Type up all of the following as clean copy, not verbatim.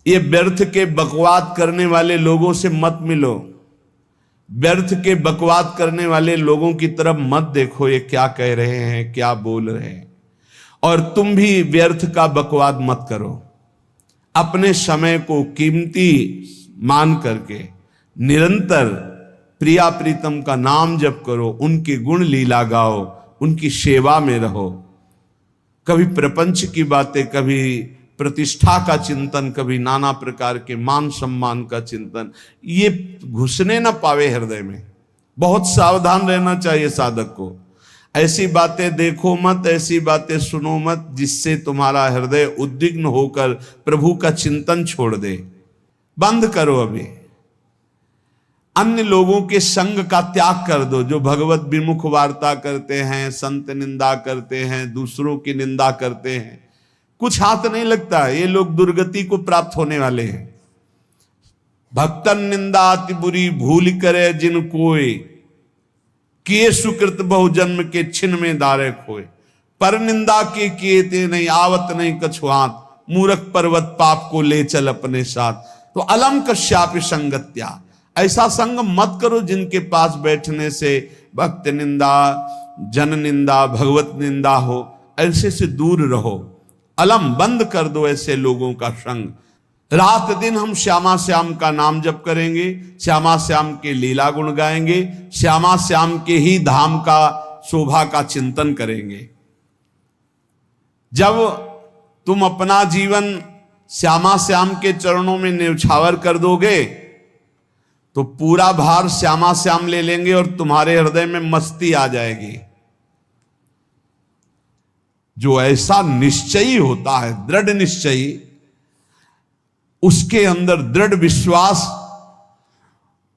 ये व्यर्थ के बकवाद करने वाले लोगों से मत मिलो, व्यर्थ के बकवाद करने वाले लोगों की तरफ मत देखो, ये क्या कह रहे हैं, क्या बोल रहे हैं। और तुम भी व्यर्थ का बकवाद मत करो। अपने समय को कीमती मान करके निरंतर प्रिया प्रीतम का नाम जप करो, उनके गुण लीला गाओ, उनकी सेवा में रहो। कभी प्रपंच की बातें, कभी प्रतिष्ठा का चिंतन, कभी नाना प्रकार के मान सम्मान का चिंतन, ये घुसने ना पावे हृदय में। बहुत सावधान रहना चाहिए साधक को। ऐसी बातें देखो मत, ऐसी बातें सुनो मत जिससे तुम्हारा हृदय उद्विग्न होकर प्रभु का चिंतन छोड़ दे। बंद करो अभी। अन्य लोगों के संग का त्याग कर दो, जो भगवत विमुख वार्ता करते हैं, संत निंदा करते हैं, दूसरों की निंदा करते हैं। कुछ हाथ नहीं लगता, ये लोग दुर्गति को प्राप्त होने वाले हैं। भक्तन निंदा अति बुरी भूल करे जिन कोय, किए सुकृत बहु जन्म के छिन में दारे खोए। पर निंदा के किए ते नहीं, आवत नहीं कछुआत, मूर्ख पर्वत पाप को ले चल अपने साथ। तो अलम कश्यापि संगत्या, ऐसा संग मत करो जिनके पास बैठने से भक्त निंदा, जन निंदा, भगवत निंदा हो। ऐसे से दूर रहो। अलम बंद कर दो ऐसे लोगों का संग। रात दिन हम श्यामा श्याम का नाम जप करेंगे, श्यामा श्याम के लीला गुण गाएंगे, श्यामा श्याम के ही धाम का शोभा का चिंतन करेंगे। जब तुम अपना जीवन श्यामा श्याम के चरणों में न्यौछावर कर दोगे तो पूरा भार श्यामा श्याम ले लेंगे और तुम्हारे हृदय में मस्ती आ जाएगी। जो ऐसा निश्चयी होता है, दृढ़ निश्चयी, उसके अंदर दृढ़ विश्वास,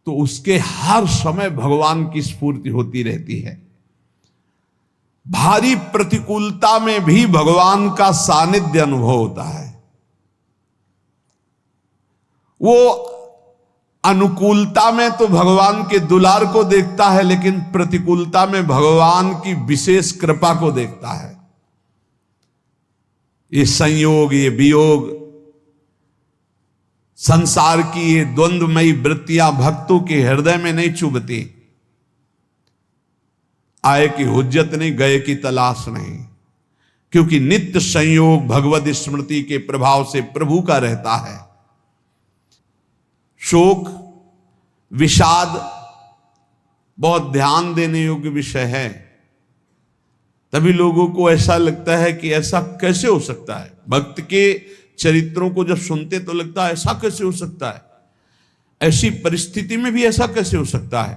तो उसके हर समय भगवान की स्फूर्ति होती रहती है। भारी प्रतिकूलता में भी भगवान का सानिध्य अनुभव होता है। वो अनुकूलता में तो भगवान के दुलार को देखता है, लेकिन प्रतिकूलता में भगवान की विशेष कृपा को देखता है। ये संयोग, ये वियोग, संसार की ये द्वंद्वमयी वृत्तियां भक्तों के हृदय में नहीं चुभती। आए की हुज्जत नहीं, गए की तलाश नहीं, क्योंकि नित्य संयोग भगवत स्मृति के प्रभाव से प्रभु का रहता है। शोक, विषाद बहुत ध्यान देने योग्य विषय है। तभी लोगों को ऐसा लगता है कि ऐसा कैसे हो सकता है। भक्त के चरित्रों को जब सुनते तो लगता है ऐसा कैसे हो सकता है, ऐसी परिस्थिति में भी ऐसा कैसे हो सकता है।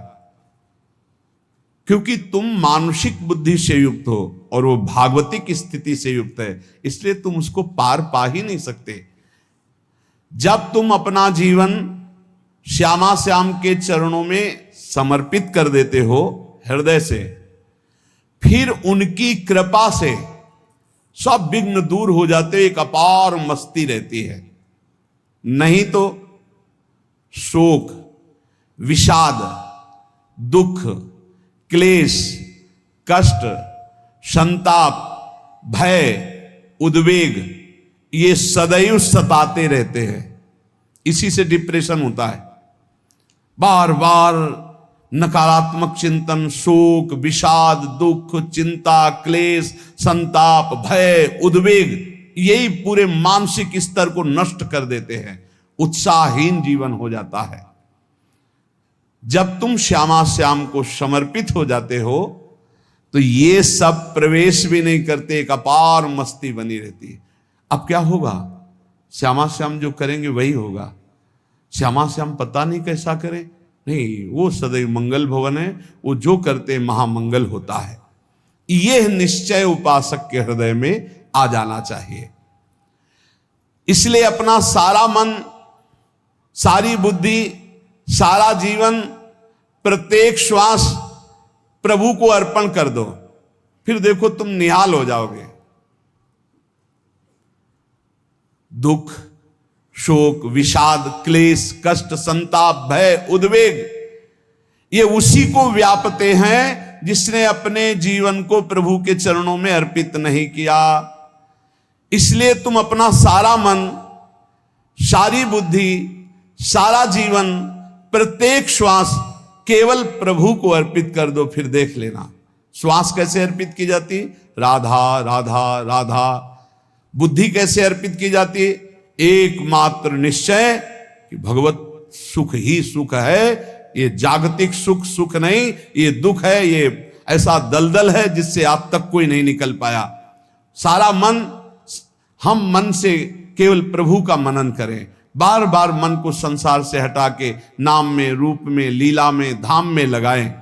क्योंकि तुम मानसिक बुद्धि से युक्त हो और वो भागवतिक स्थिति से युक्त है, इसलिए तुम उसको पार पा ही नहीं सकते। जब तुम अपना जीवन श्यामा श्याम के चरणों में समर्पित कर देते हो हृदय से, फिर उनकी कृपा से सब विघ्न दूर हो जाते, एक अपार मस्ती रहती है। नहीं तो शोक, विषाद, दुख, क्लेश, कष्ट, संताप, भय, उद्वेग, ये सदैव सताते रहते हैं। इसी से डिप्रेशन होता है। बार बार नकारात्मक चिंतन, शोक, विषाद, दुख, चिंता, क्लेश, संताप, भय, उद्वेग, यही पूरे मानसिक स्तर को नष्ट कर देते हैं। उत्साहहीन जीवन हो जाता है। जब तुम श्यामा श्याम को समर्पित हो जाते हो तो ये सब प्रवेश भी नहीं करते, एक अपार मस्ती बनी रहती है। अब क्या होगा? श्यामा श्याम जो करेंगे वही होगा। श्यामा श्याम पता नहीं कैसा करें, नहीं, वो सदैव मंगल भवन है, वो जो करते महामंगल होता है। यह निश्चय उपासक के हृदय में आ जाना चाहिए। इसलिए अपना सारा मन, सारी बुद्धि, सारा जीवन, प्रत्येक श्वास प्रभु को अर्पण कर दो। फिर देखो तुम निहाल हो जाओगे। दुख, शोक, विषाद, क्लेश, कष्ट, संताप, भय, उद्वेग, ये उसी को व्यापते हैं जिसने अपने जीवन को प्रभु के चरणों में अर्पित नहीं किया। इसलिए तुम अपना सारा मन सारी बुद्धि, सारा जीवन, प्रत्येक श्वास केवल प्रभु को अर्पित कर दो, फिर देख लेना श्वास कैसे अर्पित की जाती, राधा राधा राधा। बुद्धि कैसे अर्पित की जाती, एकमात्र निश्चय कि भगवत सुख ही सुख है, ये जागतिक सुख सुख नहीं, ये दुख है, ये ऐसा दलदल है जिससे आज तक कोई नहीं निकल पाया। सारा मन, हम मन से केवल प्रभु का मनन करें, बार बार मन को संसार से हटा के नाम में, रूप में, लीला में, धाम में लगाएं।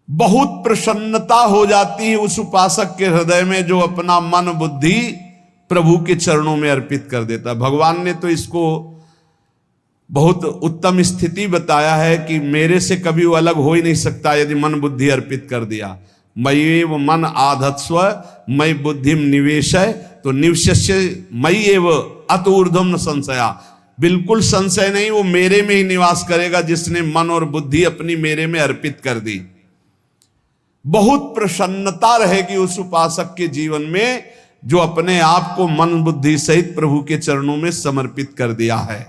बहुत प्रसन्नता हो जाती है उस उपासक के हृदय में जो अपना मन बुद्धि प्रभु के चरणों में अर्पित कर देता। भगवान ने तो इसको बहुत उत्तम स्थिति बताया है कि मेरे से कभी वो अलग हो ही नहीं सकता यदि मन बुद्धि अर्पित कर दिया। मय्येव मन आधत्स्व मयि बुद्धिम निवेशय, तो निवश्य मय्येव अत ऊर्ध्वं न संशया, बिल्कुल संशय नहीं, वो मेरे में ही निवास करेगा जिसने मन और बुद्धि अपनी मेरे में अर्पित कर दी। बहुत प्रसन्नता रहेगी उस उपासक के जीवन में जो अपने आप को मन बुद्धि सहित प्रभु के चरणों में समर्पित कर दिया है।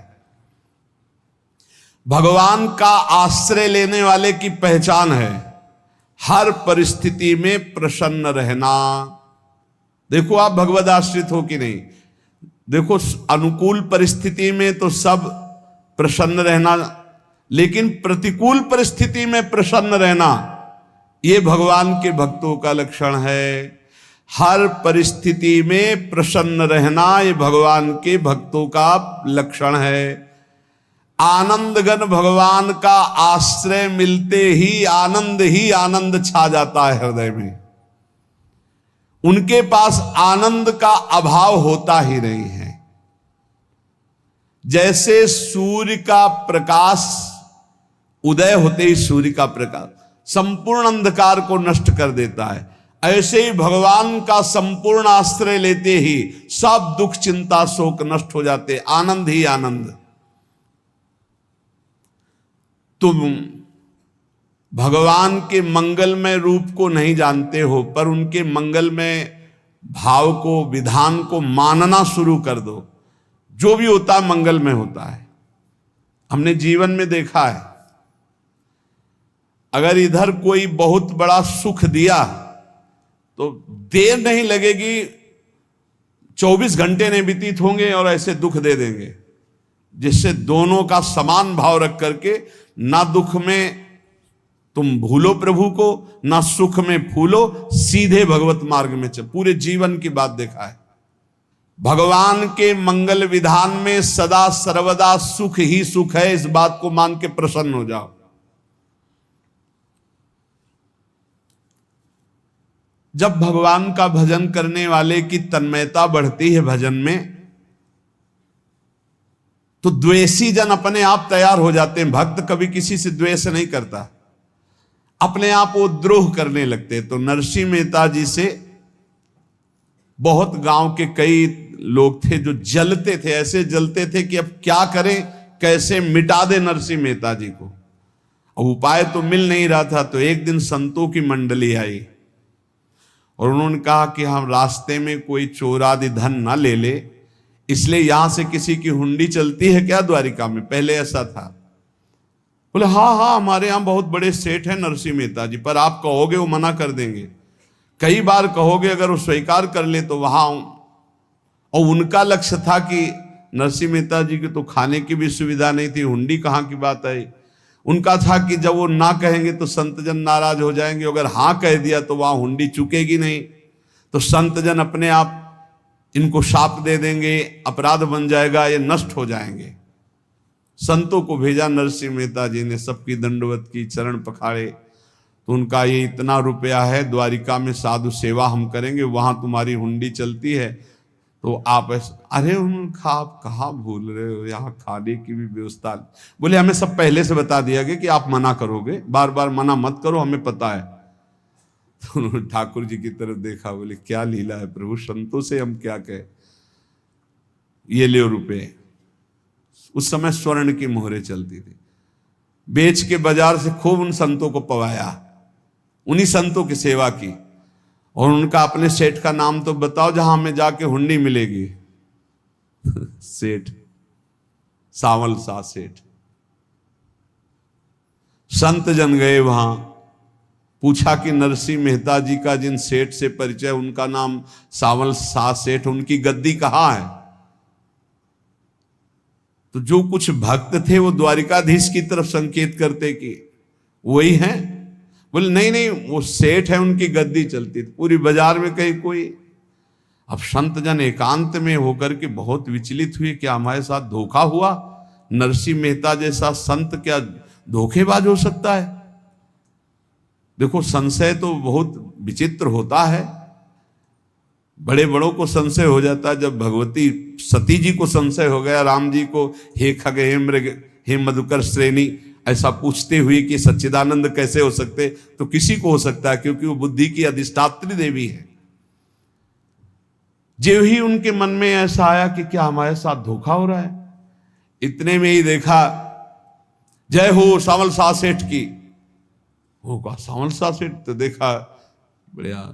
भगवान का आश्रय लेने वाले की पहचान है हर परिस्थिति में प्रसन्न रहना। देखो आप भगवद आश्रित हो कि नहीं, देखो अनुकूल परिस्थिति में तो सब प्रसन्न रहना, लेकिन प्रतिकूल परिस्थिति में प्रसन्न रहना ये भगवान के भक्तों का लक्षण है। हर परिस्थिति में प्रसन्न रहना ये भगवान के भक्तों का लक्षण है। आनंदगन भगवान का आश्रय मिलते ही आनंद छा जाता है हृदय में। उनके पास आनंद का अभाव होता ही नहीं है। जैसे सूर्य का प्रकाश उदय होते ही सूर्य का प्रकाश संपूर्ण अंधकार को नष्ट कर देता है, ऐसे ही भगवान का संपूर्ण आश्रय लेते ही सब दुख चिंता शोक नष्ट हो जाते, आनंद ही आनंद। तुम भगवान के मंगलमय रूप को नहीं जानते हो, पर उनके मंगलमय भाव को, विधान को मानना शुरू कर दो। जो भी होता है मंगलमय होता है। हमने जीवन में देखा है, अगर इधर कोई बहुत बड़ा सुख दिया तो देर नहीं लगेगी, 24 घंटे नहीं व्यतीत होंगे और ऐसे दुख दे देंगे, जिससे दोनों का समान भाव रख करके ना दुख में तुम भूलो प्रभु को, ना सुख में फूलो, सीधे भगवत मार्ग में चल। पूरे जीवन की बात देखा है, भगवान के मंगल विधान में सदा सर्वदा सुख ही सुख है, इस बात को मान के प्रसन्न हो जाओ। जब भगवान का भजन करने वाले की तन्मयता बढ़ती है भजन में, तो द्वेषी जन अपने आप तैयार हो जाते हैं। भक्त कभी किसी से द्वेष नहीं करता, अपने आप वो द्रोह करने लगते। तो नरसिंह मेहता जी से बहुत गांव के कई लोग थे जो जलते थे, ऐसे जलते थे कि अब क्या करें, कैसे मिटा दे नरसिंह मेहता जी को। अब उपाय तो मिल नहीं रहा था। तो एक दिन संतों की मंडली आई और उन्होंने कहा कि हम रास्ते में कोई चोर आदि धन ना ले ले, इसलिए यहां से किसी की हुंडी चलती है क्या द्वारिका में? पहले ऐसा था। बोले हाँ हमारे यहां बहुत बड़े सेठ हैं नरसिंह मेहता जी, पर आप कहोगे वो मना कर देंगे। कई बार कहोगे, अगर वो स्वीकार कर ले तो वहां। और उनका लक्ष्य था कि नरसिंह मेहता जी की तो खाने की भी सुविधा नहीं थी, हुंडी कहाँ की बात आई। उनका था कि जब वो ना कहेंगे तो संतजन नाराज हो जाएंगे, अगर हाँ कह दिया तो वहां हुंडी चुकेगी नहीं, तो संतजन अपने आप इनको शाप दे देंगे, अपराध बन जाएगा, ये नष्ट हो जाएंगे। संतों को भेजा नरसिंह मेहता जी ने, सबकी दंडवत की, चरण पखाड़े। तो उनका ये इतना रुपया है, द्वारिका में साधु सेवा हम करेंगे, वहां तुम्हारी हुंडी चलती है, तो आप अरे उनका आप कहाँ भूल रहे हो, यहाँ खाने की भी व्यवस्था। बोले हमें सब पहले से बता दिया गया कि आप मना करोगे, बार बार मना मत करो, हमें पता है। तो उन्होंने ठाकुर जी की तरफ देखा, बोले क्या लीला है प्रभु, संतों से हम क्या कहें, ये ले रुपए। उस समय स्वर्ण की मोहरें चलती थी, बेच के बाजार से खूब उन संतों को पवाया, उन्हीं संतों की सेवा की। और उनका अपने सेठ का नाम तो बताओ जहां हमें जाके हुंडी मिलेगी। सेठ, सावल शाह सेठ। संत जन गए वहां, पूछा कि नरसिंह मेहता जी का जिन सेठ से परिचय, उनका नाम सावल शाह सेठ, उनकी गद्दी कहाँ है? तो जो कुछ भक्त थे वो द्वारिकाधीश की तरफ संकेत करते कि वही हैं। बोले नहीं नहीं, वो सेठ है, उनकी गद्दी चलती थी। पूरी बाजार में कहीं कोई। अब संत जन एकांत में होकर के बहुत विचलित हुए, क्या हमारे साथ धोखा हुआ? नरसिंह मेहता जैसा संत क्या धोखेबाज हो सकता है? देखो, संशय तो बहुत विचित्र होता है। बड़े बड़ों को संशय हो जाता है। जब भगवती सती जी को संशय हो गया, राम जी को, हे खग हे मृग हे मधुकर श्रेणी, ऐसा पूछते हुए कि सच्चिदानंद कैसे हो सकते, तो किसी को हो सकता है, क्योंकि वो बुद्धि की अधिष्ठात्री देवी है। जो ही उनके मन में ऐसा आया कि क्या हमारे साथ धोखा हो रहा है, इतने में ही देखा, जय हो सावल शाह सेठ की। होगा सावल शाह सेठ, तो देखा बढ़िया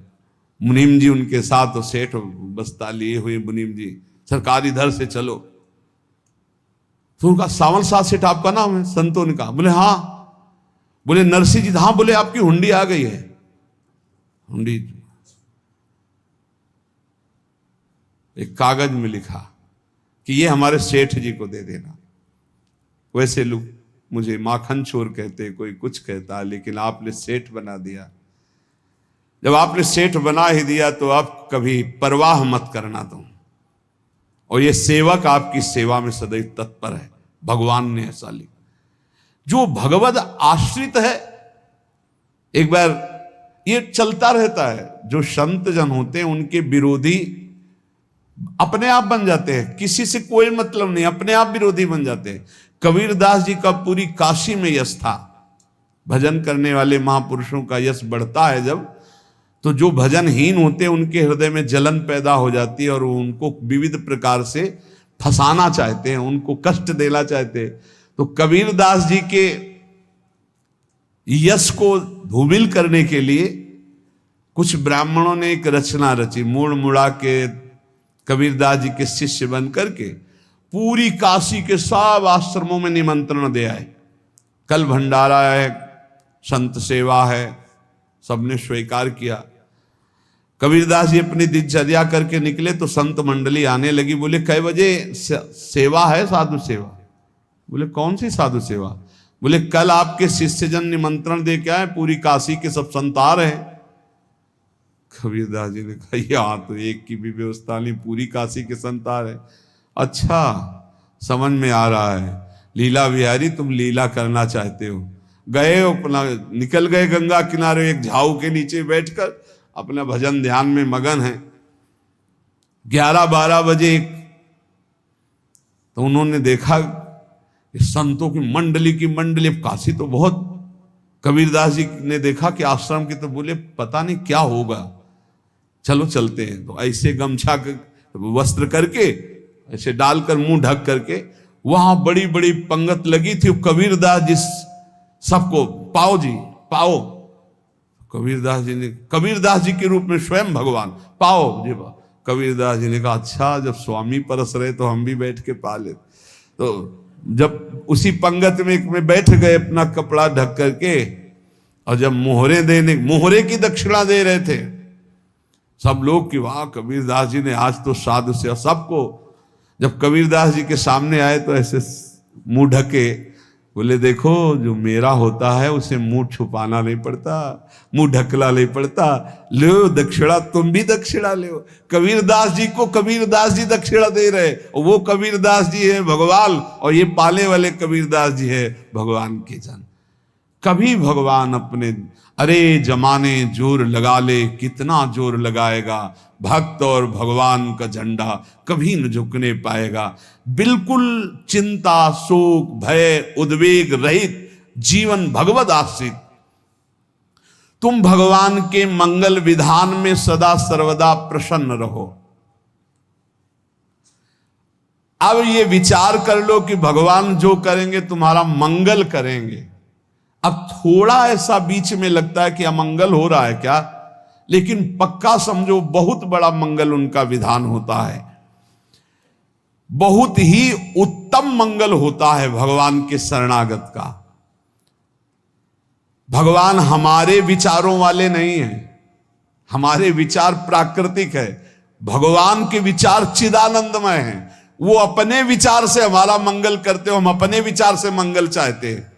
मुनीम जी उनके साथ, और सेठ बस्ता लिए हुए मुनीम जी, सरकार इधर से चलो। तो उनका सावल शाह सेठ आपका नाम है? संतों ने कहा। बोले हाँ। बोले नरसिंह जी? हाँ। बोले आपकी हुंडी आ गई है। हुंडी एक कागज में लिखा कि ये हमारे सेठ जी को दे देना। वैसे लोग मुझे माखन चोर कहते, कोई कुछ कहता, लेकिन आपने सेठ बना दिया। जब आपने सेठ बना ही दिया तो आप कभी परवाह मत करना तुम। और ये सेवक आपकी सेवा में सदैव तत्पर है। भगवान ने ऐसा लिखा। जो भगवद आश्रित है, एक बार ये चलता रहता है, जो संत जन होते हैं उनके विरोधी अपने आप बन जाते हैं, किसी से कोई मतलब नहीं, अपने आप विरोधी बन जाते हैं। कबीरदास जी का पूरी काशी में यश था। भजन करने वाले महापुरुषों का यश बढ़ता है जब, तो जो भजनहीन होते हैं उनके हृदय में जलन पैदा हो जाती है, और वो उनको विविध प्रकार से फंसाना चाहते हैं, उनको कष्ट देना चाहते हैं। तो कबीरदास जी के यश को धूमिल करने के लिए कुछ ब्राह्मणों ने एक रचना रची। मुड़ मुड़ा के कबीरदास जी के शिष्य बन करके पूरी काशी के सब आश्रमों में निमंत्रण दे आए। कल भंडारा है, संत सेवा है, सबने स्वीकार किया। कबीरदास जी अपनी दिनचर्या करके निकले तो संत मंडली आने लगी। बोले कै बजे सेवा है? साधु सेवा। बोले कौन सी साधु सेवा? बोले कल आपके शिष्यजन निमंत्रण दे के आए, पूरी काशी के सब संत आ रहे हैं। कबीरदास जी ने कहा यहाँ तो एक की भी व्यवस्था नहीं, पूरी काशी के संत आ रहे। अच्छा, समझ में आ रहा है, लीला बिहारी तुम लीला करना चाहते हो। गए अपना निकल गए गंगा किनारे, एक झाऊ के नीचे बैठकर अपना भजन ध्यान में मगन है। 11-12 बजे तो उन्होंने देखा संतों की मंडली, अब काशी तो बहुत। कबीरदास जी ने देखा कि आश्रम की, तो बोले पता नहीं क्या होगा, चलो चलते हैं। तो ऐसे गमछा वस्त्र करके ऐसे डालकर मुंह ढक करके, वहां बड़ी बड़ी पंगत लगी थी। कबीरदास जी सबको पाओ जी पाओ। कबीरदास जी के रूप में स्वयं भगवान पाओ जी। कबीरदास जी ने कहा अच्छा, जब स्वामी परस रहे तो हम भी बैठ के पा ले। तो जब उसी पंगत में बैठ गए अपना कपड़ा ढक करके, और जब मोहरे की दक्षिणा दे रहे थे सब लोग कि वाह कबीरदास जी ने आज तो साधु से। सबको जब कबीरदास जी के सामने आए तो ऐसे मुंह ढके, बोले देखो जो मेरा होता है उसे मुंह छुपाना नहीं पड़ता, मुंह ढकला नहीं पड़ता। लो दक्षिणा, तुम भी दक्षिणा ले। कबीरदास जी को कबीरदास जी दक्षिणा दे रहे, और वो कबीरदास जी है भगवान, और ये पाले वाले कबीरदास जी है भगवान के जन। कभी भगवान अपने, अरे जमाने जोर लगा ले, कितना जोर लगाएगा, भक्त और भगवान का झंडा कभी न झुकने पाएगा। बिल्कुल चिंता, शोक, भय, उद्वेग रहित जीवन भगवद आश्रित। तुम भगवान के मंगल विधान में सदा सर्वदा प्रसन्न रहो। अब ये विचार कर लो कि भगवान जो करेंगे तुम्हारा मंगल करेंगे। अब थोड़ा ऐसा बीच में लगता है कि अमंगल हो रहा है क्या, लेकिन पक्का समझो बहुत बड़ा मंगल उनका विधान होता है। बहुत ही उत्तम मंगल होता है भगवान के शरणागत का। भगवान हमारे विचारों वाले नहीं हैं, हमारे विचार प्राकृतिक है, भगवान के विचार चिदानंदमय हैं। वो अपने विचार से हमारा मंगल करते हो, हम अपने विचार से मंगल चाहते हैं।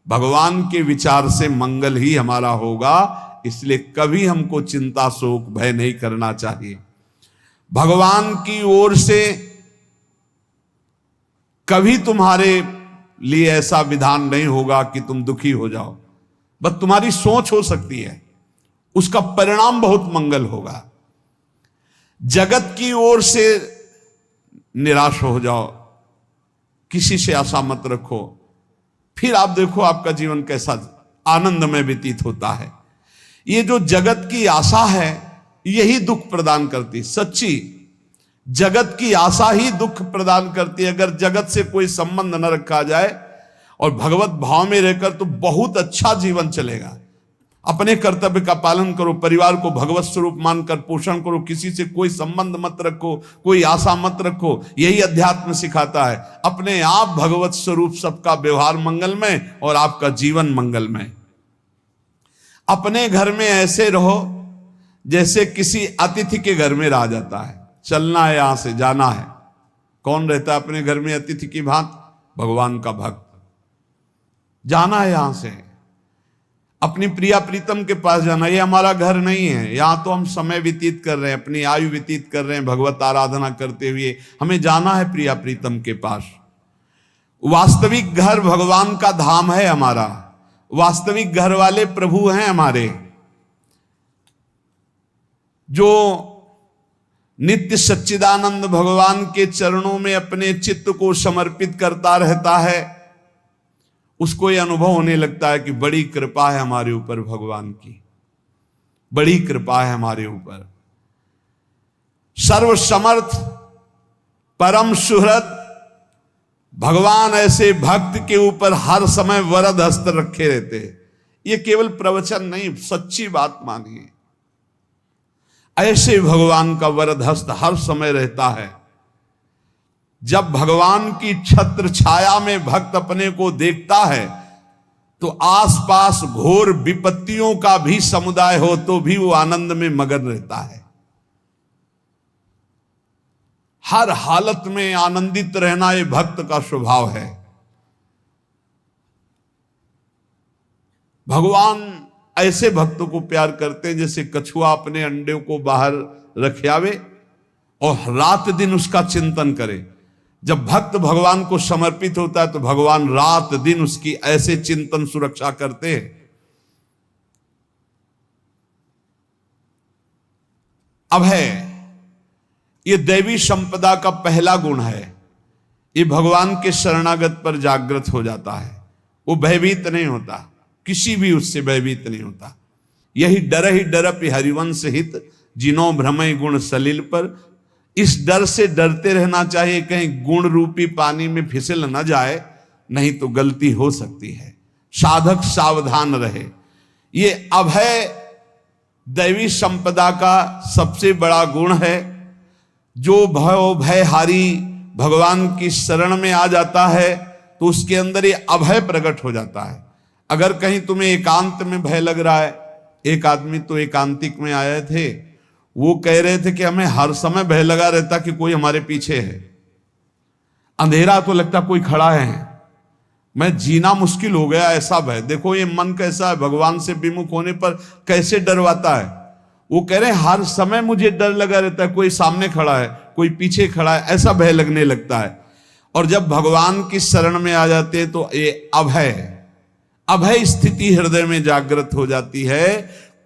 भगवान के विचार से मंगल ही हमारा होगा, इसलिए कभी हमको चिंता शोक भय नहीं करना चाहिए। भगवान की ओर से कभी तुम्हारे लिए ऐसा विधान नहीं होगा कि तुम दुखी हो जाओ, बस तुम्हारी सोच हो सकती है, उसका परिणाम बहुत मंगल होगा। जगत की ओर से निराश हो जाओ, किसी से आशा मत रखो, फिर आप देखो आपका जीवन कैसा आनंदमय व्यतीत होता है। ये जो जगत की आशा है यही दुख प्रदान करती, सच्ची जगत की आशा ही दुख प्रदान करती है। अगर जगत से कोई संबंध न रखा जाए और भगवत भाव में रहकर तो बहुत अच्छा जीवन चलेगा। अपने कर्तव्य का पालन करो, परिवार को भगवत स्वरूप मानकर पोषण करो, किसी से कोई संबंध मत रखो, कोई आशा मत रखो, यही अध्यात्म सिखाता है। अपने आप भगवत स्वरूप, सबका व्यवहार मंगलमय और आपका जीवन मंगलमय। अपने घर में ऐसे रहो जैसे किसी अतिथि के घर में रह जाता है, चलना है, यहां से जाना है। कौन रहता है अपने घर में अतिथि की भांति? भगवान का भक्त। जाना है यहां से, अपनी प्रिया प्रीतम के पास जाना। ये हमारा घर नहीं है, यहां तो हम समय व्यतीत कर रहे हैं, अपनी आयु व्यतीत कर रहे हैं भगवत आराधना करते हुए। हमें जाना है प्रिया प्रीतम के पास। वास्तविक घर भगवान का धाम है हमारा, वास्तविक घर वाले प्रभु हैं हमारे, जो नित्य सच्चिदानंद भगवान के चरणों में अपने चित्त को समर्पित करता रहता है। उसको यह अनुभव होने लगता है कि बड़ी कृपा है हमारे ऊपर, भगवान की बड़ी कृपा है हमारे ऊपर। सर्वसमर्थ परम सुहृद भगवान ऐसे भक्त के ऊपर हर समय वरद हस्त रखे रहते हैं। ये केवल प्रवचन नहीं, सच्ची बात मानिए। ऐसे भगवान का वरद हस्त हर समय रहता है। जब भगवान की छत्र छाया में भक्त अपने को देखता है तो आसपास घोर विपत्तियों का भी समुदाय हो तो भी वो आनंद में मगन रहता है। हर हालत में आनंदित रहना ये भक्त का स्वभाव है। भगवान ऐसे भक्तों को प्यार करते हैं जैसे कछुआ अपने अंडे को बाहर रख आवे और रात दिन उसका चिंतन करे। जब भक्त भगवान को समर्पित होता है तो भगवान रात दिन उसकी ऐसे चिंतन सुरक्षा करते हैं। अभय, ये दैवी संपदा का पहला गुण है। ये भगवान के शरणागत पर जागृत हो जाता है, वो भयभीत नहीं होता, किसी भी उससे भयभीत नहीं होता। यही डरप हरिवंश हित, जिनो भ्रमय गुण सलिल पर। इस डर से डरते रहना चाहिए कहीं गुण रूपी पानी में फिसल न जाए, नहीं तो गलती हो सकती है। साधक सावधान रहे। ये अभय दैवी संपदा का सबसे बड़ा गुण है। जो भयहारी भगवान की शरण में आ जाता है तो उसके अंदर ये अभय प्रकट हो जाता है। अगर कहीं तुम्हें एकांत में भय लग रहा है, एक आदमी तो एकांतिक में आए थे, वो कह रहे थे कि हमें हर समय भय लगा रहता कि कोई हमारे पीछे है, अंधेरा तो लगता कोई खड़ा है, मैं जीना मुश्किल हो गया, ऐसा भय। देखो ये मन कैसा है, भगवान से विमुख होने पर कैसे डरवाता है। वो कह रहे हैं हर समय मुझे डर लगा रहता है, कोई सामने खड़ा है, कोई पीछे खड़ा है, ऐसा भय लगने लगता है। और जब भगवान की शरण में आ जाते हैं तो ये अभय स्थिति हृदय में जागृत हो जाती है।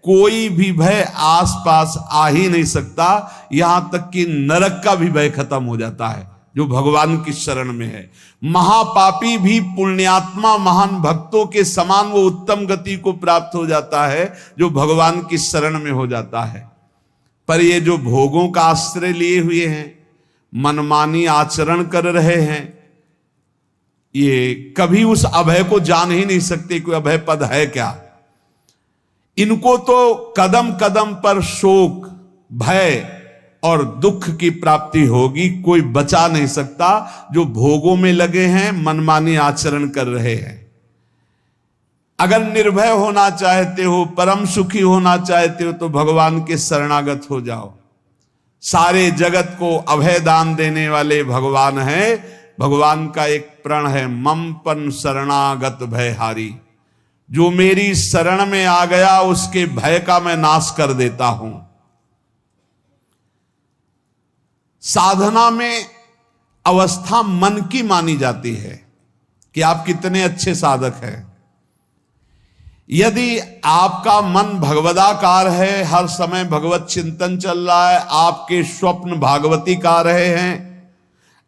कोई भी भय आसपास आ ही नहीं सकता, यहां तक कि नरक का भी भय खत्म हो जाता है जो भगवान की शरण में है। महापापी भी पुण्यात्मा महान भक्तों के समान वो उत्तम गति को प्राप्त हो जाता है जो भगवान की शरण में हो जाता है। पर ये जो भोगों का आश्रय लिए हुए हैं, मनमानी आचरण कर रहे हैं, ये कभी उस अभय को जान ही नहीं सकते कोई अभय पद है क्या। इनको तो कदम कदम पर शोक, भय, और दुख की प्राप्ति होगी। कोई बचा नहीं सकता जो भोगों में लगे हैं, मनमानी आचरण कर रहे हैं। अगर निर्भय होना चाहते हो, परम सुखी होना चाहते हो, तो भगवान के शरणागत हो जाओ। सारे जगत को अभय दान देने वाले भगवान हैं। भगवान का एक प्रण है, मम पन शरणागत भयहारी। जो मेरी शरण में आ गया उसके भय का मैं नाश कर देता हूं। साधना में अवस्था मन की मानी जाती है कि आप कितने अच्छे साधक हैं। यदि आपका मन भगवदाकार है, हर समय भगवत चिंतन चल रहा है, आपके स्वप्न भागवती का रहे हैं,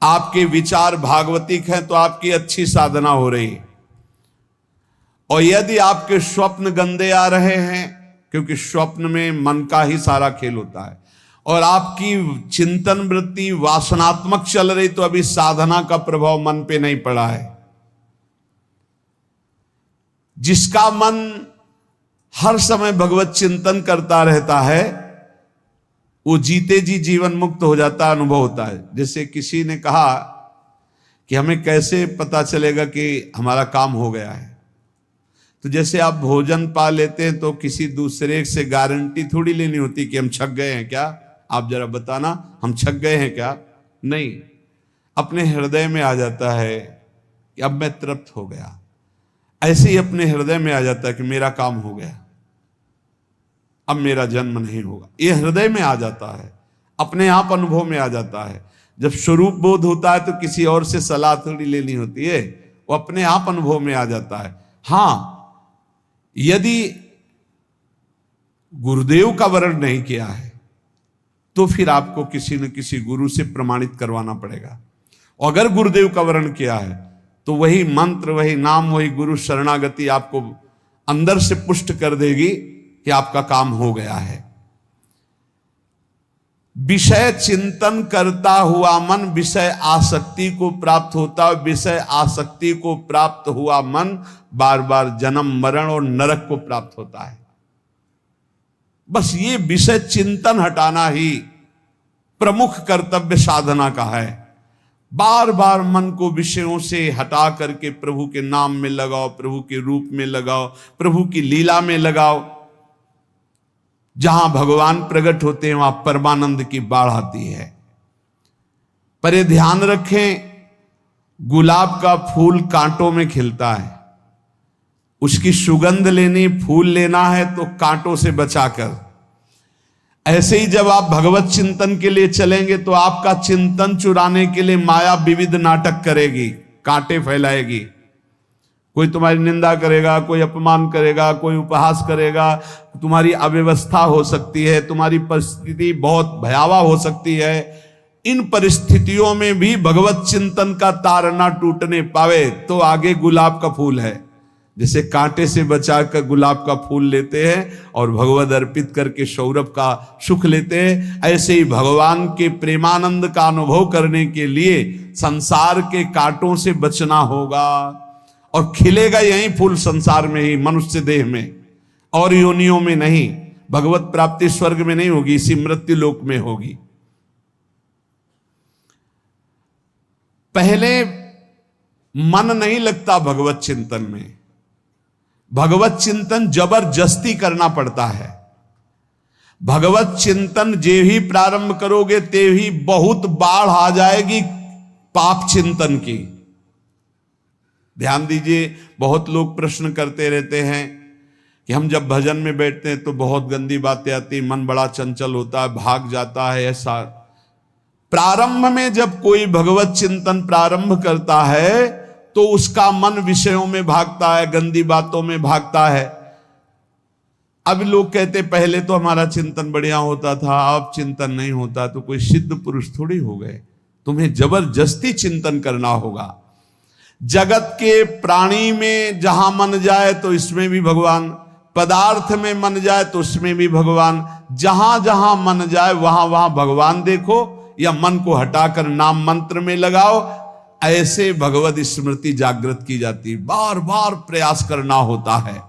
आपके विचार भागवतिक हैं, तो आपकी अच्छी साधना हो रही है। और यदि आपके स्वप्न गंदे आ रहे हैं, क्योंकि स्वप्न में मन का ही सारा खेल होता है, और आपकी चिंतन वृत्ति वासनात्मक चल रही, तो अभी साधना का प्रभाव मन पे नहीं पड़ा है। जिसका मन हर समय भगवत चिंतन करता रहता है, वो जीते जी जीवन मुक्त हो जाता, अनुभव होता है। जैसे किसी ने कहा कि हमें कैसे पता चलेगा कि हमारा काम हो गया है, तो जैसे आप भोजन पा लेते हैं तो किसी दूसरे से गारंटी थोड़ी लेनी होती कि हम छक गए हैं क्या, आप जरा बताना हम छक गए हैं क्या। नहीं, अपने हृदय में आ जाता है कि अब मैं तृप्त हो गया। ऐसे ही अपने हृदय में आ जाता है कि मेरा काम हो गया, अब मेरा जन्म नहीं होगा। ये हृदय में आ जाता है, अपने आप अनुभव में आ जाता है। जब स्वरूप बोध होता है तो किसी और से सलाह थोड़ी लेनी होती है, वो अपने आप अनुभव में आ जाता है। हाँ, यदि गुरुदेव का वर्ण नहीं किया है तो फिर आपको किसी न किसी गुरु से प्रमाणित करवाना पड़ेगा। और अगर गुरुदेव का वर्ण किया है तो वही मंत्र, वही नाम, वही गुरु शरणागति आपको अंदर से पुष्ट कर देगी कि आपका काम हो गया है। विषय चिंतन करता हुआ मन विषय आसक्ति को प्राप्त होता है। विषय आसक्ति को प्राप्त हुआ मन बार बार जन्म मरण और नरक को प्राप्त होता है। बस ये विषय चिंतन हटाना ही प्रमुख कर्तव्य साधना का है। बार बार मन को विषयों से हटा करके प्रभु के नाम में लगाओ, प्रभु के रूप में लगाओ, प्रभु की लीला में लगाओ। जहां भगवान प्रकट होते हैं वहां परमानंद की बाढ़ आती है। पर ये ध्यान रखें, गुलाब का फूल कांटों में खिलता है, उसकी सुगंध लेनी, फूल लेना है तो कांटों से बचाकर। ऐसे ही जब आप भगवत चिंतन के लिए चलेंगे तो आपका चिंतन चुराने के लिए माया विविध नाटक करेगी, कांटे फैलाएगी। कोई तुम्हारी निंदा करेगा, कोई अपमान करेगा, कोई उपहास करेगा, तुम्हारी अव्यवस्था हो सकती है, तुम्हारी परिस्थिति बहुत भयावह हो सकती है। इन परिस्थितियों में भी भगवत चिंतन का तार ना टूटने पावे तो आगे गुलाब का फूल है। जैसे कांटे से बचाकर गुलाब का फूल लेते हैं और भगवद अर्पित करके सौरभ का सुख लेते हैं, ऐसे ही भगवान के प्रेमानंद का अनुभव करने के लिए संसार के कांटों से बचना होगा। और खिलेगा यही फूल संसार में ही, मनुष्य देह में, और योनियों में नहीं। भगवत प्राप्ति स्वर्ग में नहीं होगी, इसी मृत्यु लोक में होगी। पहले मन नहीं लगता भगवत चिंतन में, भगवत चिंतन जबरदस्ती करना पड़ता है। भगवत चिंतन जे ही प्रारंभ करोगे ते ही बहुत बाढ़ आ जाएगी पाप चिंतन की। ध्यान दीजिए, बहुत लोग प्रश्न करते रहते हैं कि हम जब भजन में बैठते हैं तो बहुत गंदी बातें आती, मन बड़ा चंचल होता है, भाग जाता है। ऐसा प्रारंभ में जब कोई भगवत चिंतन प्रारंभ करता है तो उसका मन विषयों में भागता है, गंदी बातों में भागता है। अब लोग कहते पहले तो हमारा चिंतन बढ़िया होता था, अब चिंतन नहीं होता। तो कोई सिद्ध पुरुष थोड़ी हो गए, तुम्हें जबरदस्ती चिंतन करना होगा। जगत के प्राणी में जहां मन जाए तो इसमें भी भगवान, पदार्थ में मन जाए तो उसमें भी भगवान, जहां जहां मन जाए वहां वहां भगवान देखो, या मन को हटाकर नाम मंत्र में लगाओ। ऐसे भगवत स्मृति जागृत की जाती है, बार बार प्रयास करना होता है।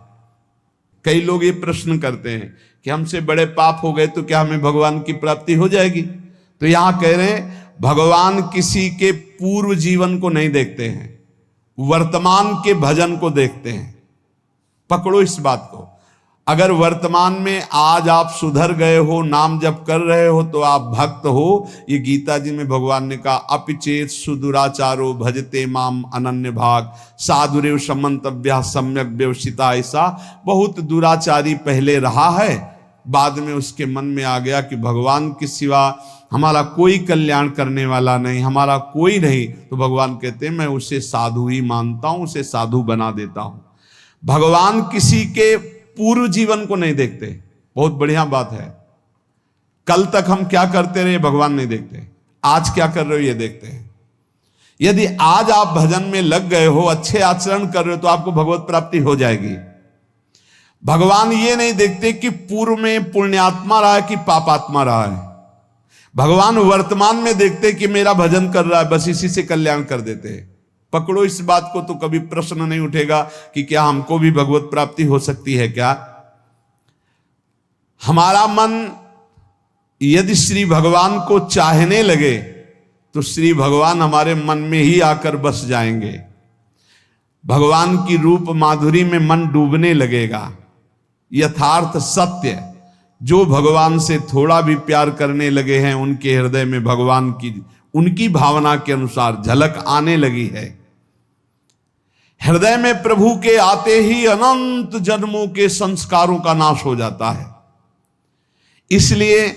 कई लोग ये प्रश्न करते हैं कि हमसे बड़े पाप हो गए तो क्या हमें भगवान की प्राप्ति हो जाएगी? तो यहां कह रहे हैं भगवान किसी के पूर्व जीवन को नहीं देखते हैं, वर्तमान के भजन को देखते हैं। पकड़ो इस बात को। अगर वर्तमान में आज आप सुधर गए हो, नाम जप कर रहे हो, तो आप भक्त हो। ये गीता जी में भगवान ने कहा, अपिचेत सुदुराचारो भजते माम अनन्य भाग साधुरेव समंतव्या सम्यक व्यवसिता। ऐसा बहुत दुराचारी पहले रहा है, बाद में उसके मन में आ गया कि भगवान के सिवा हमारा कोई कल्याण करने वाला नहीं, हमारा कोई नहीं। तो भगवान कहते हैं मैं उसे साधु ही मानता हूं, उसे साधु बना देता हूं। भगवान किसी के पूर्व जीवन को नहीं देखते। बहुत बढ़िया बात है। कल तक हम क्या करते रहे भगवान नहीं देखते, आज क्या कर रहे हो ये देखते हैं। यदि आज आप भजन में लग गए हो, अच्छे आचरण कर रहे हो, तो आपको भगवत प्राप्ति हो जाएगी। भगवान ये नहीं देखते कि पूर्व में पुण्यात्मा रहा है कि पापात्मा रहा है। भगवान वर्तमान में देखते कि मेरा भजन कर रहा है, बस इसी से कल्याण कर देते हैं। पकड़ो इस बात को, तो कभी प्रश्न नहीं उठेगा कि क्या हमको भी भगवत प्राप्ति हो सकती है क्या। हमारा मन यदि श्री भगवान को चाहने लगे तो श्री भगवान हमारे मन में ही आकर बस जाएंगे। भगवान की रूप माधुरी में मन डूबने लगेगा। यथार्थ सत्य, जो भगवान से थोड़ा भी प्यार करने लगे हैं, उनके हृदय में भगवान की उनकी भावना के अनुसार झलक आने लगी है। हृदय में प्रभु के आते ही अनंत जन्मों के संस्कारों का नाश हो जाता है। इसलिए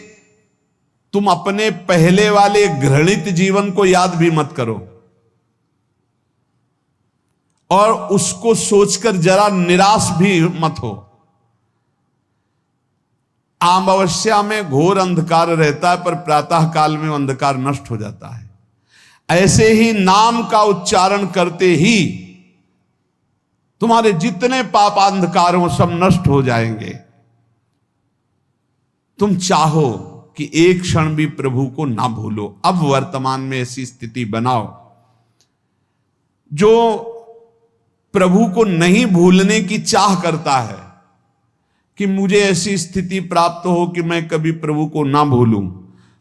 तुम अपने पहले वाले घृणित जीवन को याद भी मत करो और उसको सोचकर जरा निराश भी मत हो। अमावस्या में घोर अंधकार रहता है, पर प्रातः काल में अंधकार नष्ट हो जाता है। ऐसे ही नाम का उच्चारण करते ही तुम्हारे जितने पाप अंधकार हो सब नष्ट हो जाएंगे। तुम चाहो कि एक क्षण भी प्रभु को ना भूलो। अब वर्तमान में ऐसी स्थिति बनाओ। जो प्रभु को नहीं भूलने की चाह करता है कि मुझे ऐसी स्थिति प्राप्त हो कि मैं कभी प्रभु को ना भूलूं,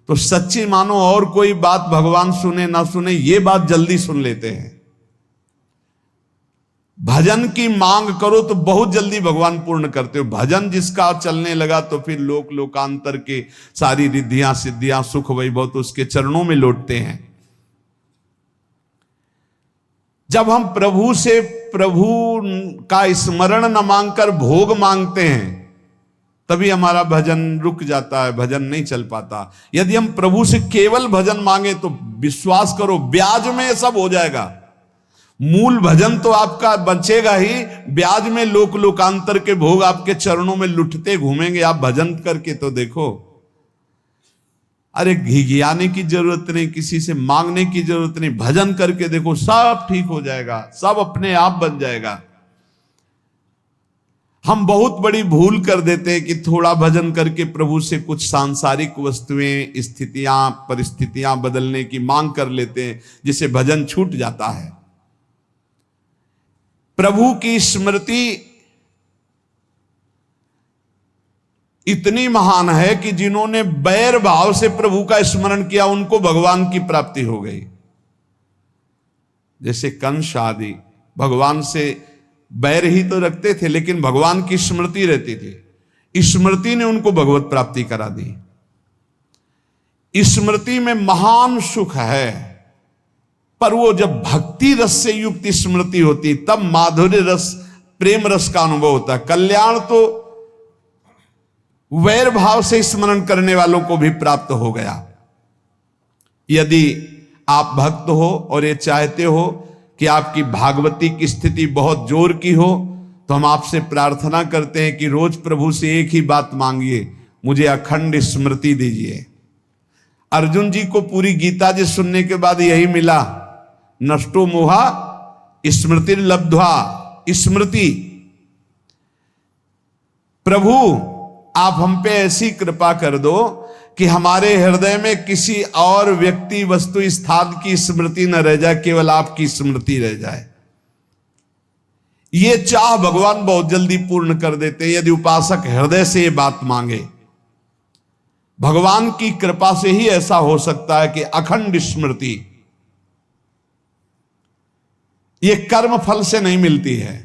तो सच्ची मानो और कोई बात भगवान सुने ना सुने, ये बात जल्दी सुन लेते हैं। भजन की मांग करो तो बहुत जल्दी भगवान पूर्ण करते हो। भजन जिसका चलने लगा तो फिर लोकांतर के सारी रिद्धियां सिद्धियां सुख वैभव तो उसके चरणों में लौटते हैं। जब हम प्रभु से प्रभु का स्मरण न मांगकर भोग मांगते हैं, तभी हमारा भजन रुक जाता है, भजन नहीं चल पाता। यदि हम प्रभु से केवल भजन मांगे तो विश्वास करो ब्याज में सब हो जाएगा। मूल भजन तो आपका बचेगा ही, ब्याज में लोकांतर के भोग आपके चरणों में लुटते घूमेंगे। आप भजन करके तो देखो। अरे घिघियाने की जरूरत नहीं, किसी से मांगने की जरूरत नहीं, भजन करके देखो, सब ठीक हो जाएगा, सब अपने आप बन जाएगा। हम बहुत बड़ी भूल कर देते हैं कि थोड़ा भजन करके प्रभु से कुछ सांसारिक वस्तुएं, स्थितियां, परिस्थितियां बदलने की मांग कर लेते हैं, जिससे भजन छूट जाता है। प्रभु की स्मृति इतनी महान है कि जिन्होंने बैर भाव से प्रभु का स्मरण किया उनको भगवान की प्राप्ति हो गई। जैसे कंस आदि भगवान से बैर ही तो रखते थे, लेकिन भगवान की स्मृति रहती थी। स्मृति ने उनको भगवत प्राप्ति करा दी। स्मृति में महान सुख है, पर वो जब भक्ति रस से युक्त स्मृति होती तब माधुर्य रस, प्रेम रस का अनुभव होता है। कल्याण तो वैर भाव से स्मरण करने वालों को भी प्राप्त हो गया। यदि आप भक्त हो और ये चाहते हो कि आपकी भागवती की स्थिति बहुत जोर की हो, तो हम आपसे प्रार्थना करते हैं कि रोज प्रभु से एक ही बात मांगिए, मुझे अखंड स्मृति दीजिए। अर्जुन जी को पूरी गीता जी सुनने के बाद यही मिला, नष्टो मोहा स्मृति लब्ध्वा। स्मृति, प्रभु आप हम पे ऐसी कृपा कर दो कि हमारे हृदय में किसी और व्यक्ति, वस्तु, स्थान की स्मृति न रह जाए, केवल आपकी स्मृति रह जाए। ये चाह भगवान बहुत जल्दी पूर्ण कर देते हैं यदि उपासक हृदय से ये बात मांगे। भगवान की कृपा से ही ऐसा हो सकता है कि अखंड स्मृति ये कर्म फल से नहीं मिलती है।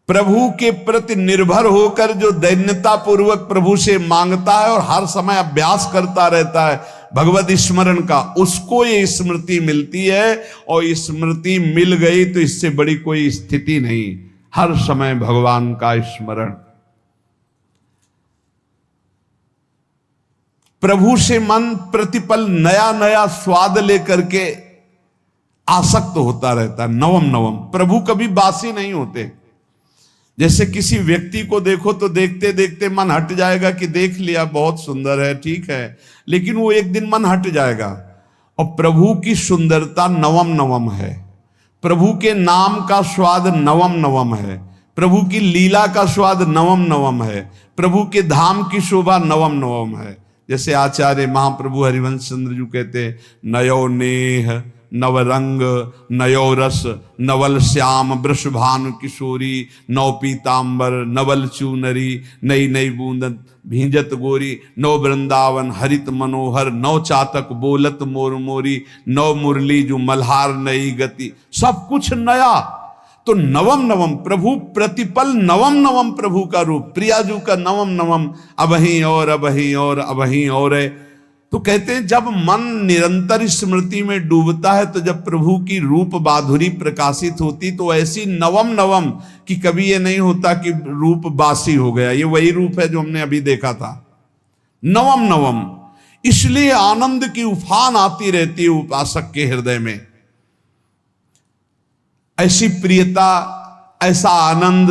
प्रभु के प्रति निर्भर होकर जो दैन्यता पूर्वक प्रभु से मांगता है और हर समय अभ्यास करता रहता है भगवत स्मरण का, उसको ये स्मृति मिलती है। और स्मृति मिल गई तो इससे बड़ी कोई स्थिति नहीं, हर समय भगवान का स्मरण। प्रभु से मन प्रतिपल नया नया स्वाद लेकर के आसक्त होता रहता है, नवम नवम। प्रभु कभी बासी नहीं होते। जैसे किसी व्यक्ति को देखो तो देखते देखते मन हट जाएगा कि देख लिया, बहुत सुंदर है, ठीक है, लेकिन वो एक दिन मन हट जाएगा। और प्रभु की सुंदरता नवम नवम है, प्रभु के नाम का स्वाद नवम नवम है, प्रभु की लीला का स्वाद नवम नवम है, प्रभु के धाम की शोभा नवम नवम है। जैसे आचार्य महाप्रभु हरिवंश चंद्र जी कहते, नयो नेह नवरंग नयो रस नवल श्याम वृषभानु किशोरी, नव पीतांबर नवल चूनरी, नई नई बूंदन भींजत गोरी, नव वृंदावन हरित मनोहर, नव चातक बोलत मोर मोरी, नव मुरली जो मल्हार नई गति, सब कुछ नया। तो नवम नवम प्रभु प्रतिपल नवम नवम प्रभु का रूप, प्रियाजू का नवम नवम, अबहीं और अबहीं और अबहीं और है। तो कहते हैं जब मन निरंतर स्मृति में डूबता है तो जब प्रभु की रूप माधुरी प्रकाशित होती तो ऐसी नवम नवम कि कभी ये नहीं होता कि रूप बासी हो गया। ये वही रूप है जो हमने अभी देखा था, नवम नवम। इसलिए आनंद की उफान आती रहती है उपासक के हृदय में। ऐसी प्रियता, ऐसा आनंद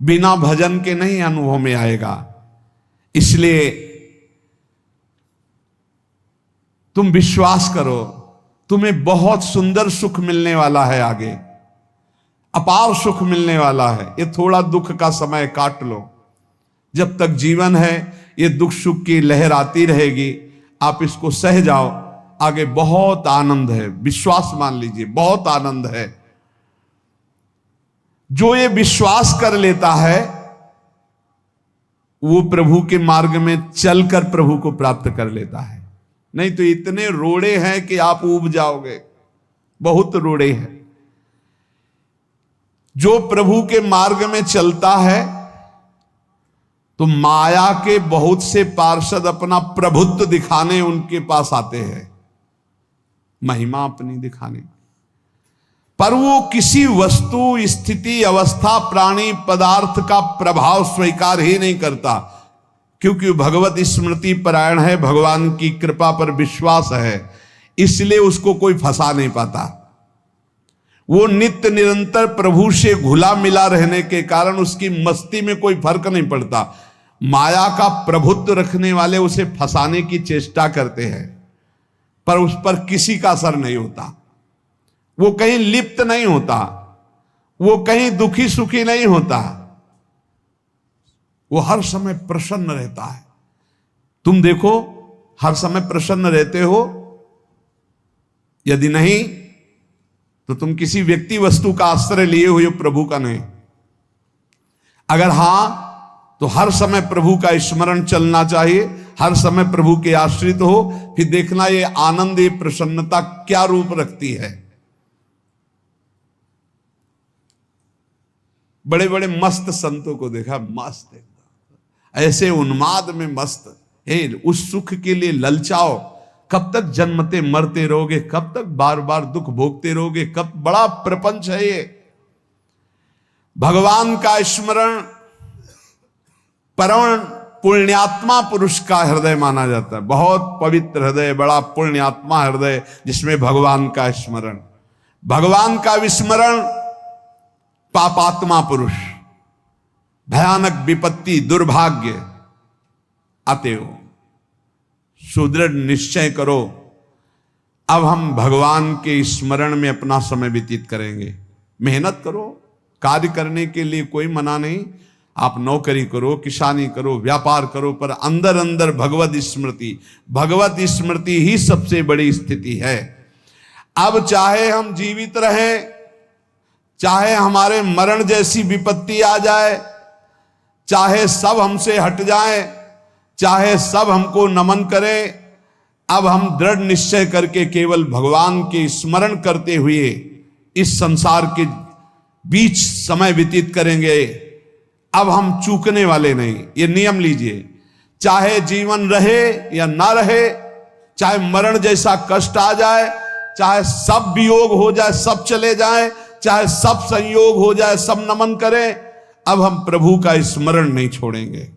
बिना भजन के नहीं अनुभव में आएगा। इसलिए तुम विश्वास करो, तुम्हें बहुत सुंदर सुख मिलने वाला है, आगे अपार सुख मिलने वाला है। ये थोड़ा दुख का समय काट लो, जब तक जीवन है ये दुख सुख की लहर आती रहेगी, आप इसको सह जाओ, आगे बहुत आनंद है, विश्वास मान लीजिए, बहुत आनंद है। जो ये विश्वास कर लेता है वो प्रभु के मार्ग में चलकर प्रभु को प्राप्त कर लेता है। नहीं तो इतने रोड़े हैं कि आप ऊब जाओगे, बहुत रोड़े हैं। जो प्रभु के मार्ग में चलता है तो माया के बहुत से पार्षद अपना प्रभुत्व दिखाने उनके पास आते हैं, महिमा अपनी दिखाने, पर वो किसी वस्तु स्थिति अवस्था प्राणी पदार्थ का प्रभाव स्वीकार ही नहीं करता, क्योंकि भगवत स्मृति परायण है, भगवान की कृपा पर विश्वास है, इसलिए उसको कोई फंसा नहीं पाता। वो नित्य निरंतर प्रभु से घुला मिला रहने के कारण उसकी मस्ती में कोई फर्क नहीं पड़ता। माया का प्रभुत्व रखने वाले उसे फंसाने की चेष्टा करते हैं, पर उस पर किसी का असर नहीं होता। वो कहीं लिप्त नहीं होता, वो कहीं दुखी सुखी नहीं होता, वो हर समय प्रसन्न रहता है। तुम देखो, हर समय प्रसन्न रहते हो? यदि नहीं तो तुम किसी व्यक्ति वस्तु का आश्रय लिए हुए, प्रभु का नहीं। अगर हां तो हर समय प्रभु का स्मरण चलना चाहिए, हर समय प्रभु के आश्रित हो, फिर देखना ये आनंद, ये प्रसन्नता क्या रूप रखती है। बड़े बड़े मस्त संतों को देखा, मस्त ऐसे उन्माद में मस्त है, उस सुख के लिए ललचाओ। कब तक जन्मते मरते रहोगे, कब तक बार बार दुख भोगते रहोगे, कब बड़ा प्रपंच है ये। भगवान का स्मरण परम पुण्यात्मा पुरुष का हृदय माना जाता है, बहुत पवित्र हृदय, बड़ा पुण्यात्मा हृदय जिसमें भगवान का स्मरण। भगवान का विस्मरण पापात्मा पुरुष, भयानक विपत्ति दुर्भाग्य आते हो। सुदृढ़ निश्चय करो, अब हम भगवान के स्मरण में अपना समय व्यतीत करेंगे। मेहनत करो, कार्य करने के लिए कोई मना नहीं, आप नौकरी करो, किसानी करो, व्यापार करो, पर अंदर अंदर भगवत स्मृति, भगवत स्मृति ही सबसे बड़ी स्थिति है। अब चाहे हम जीवित रहें, चाहे हमारे मरण जैसी विपत्ति आ जाए, चाहे सब हमसे हट जाए, चाहे सब हमको नमन करें, अब हम दृढ़ निश्चय करके केवल भगवान के स्मरण करते हुए इस संसार के बीच समय व्यतीत करेंगे। अब हम चूकने वाले नहीं। ये नियम लीजिए, चाहे जीवन रहे या ना रहे, चाहे मरण जैसा कष्ट आ जाए, चाहे सब वियोग हो जाए, सब चले जाए, चाहे सब संयोग हो जाए, सब नमन करें, अब हम प्रभु का स्मरण नहीं छोड़ेंगे।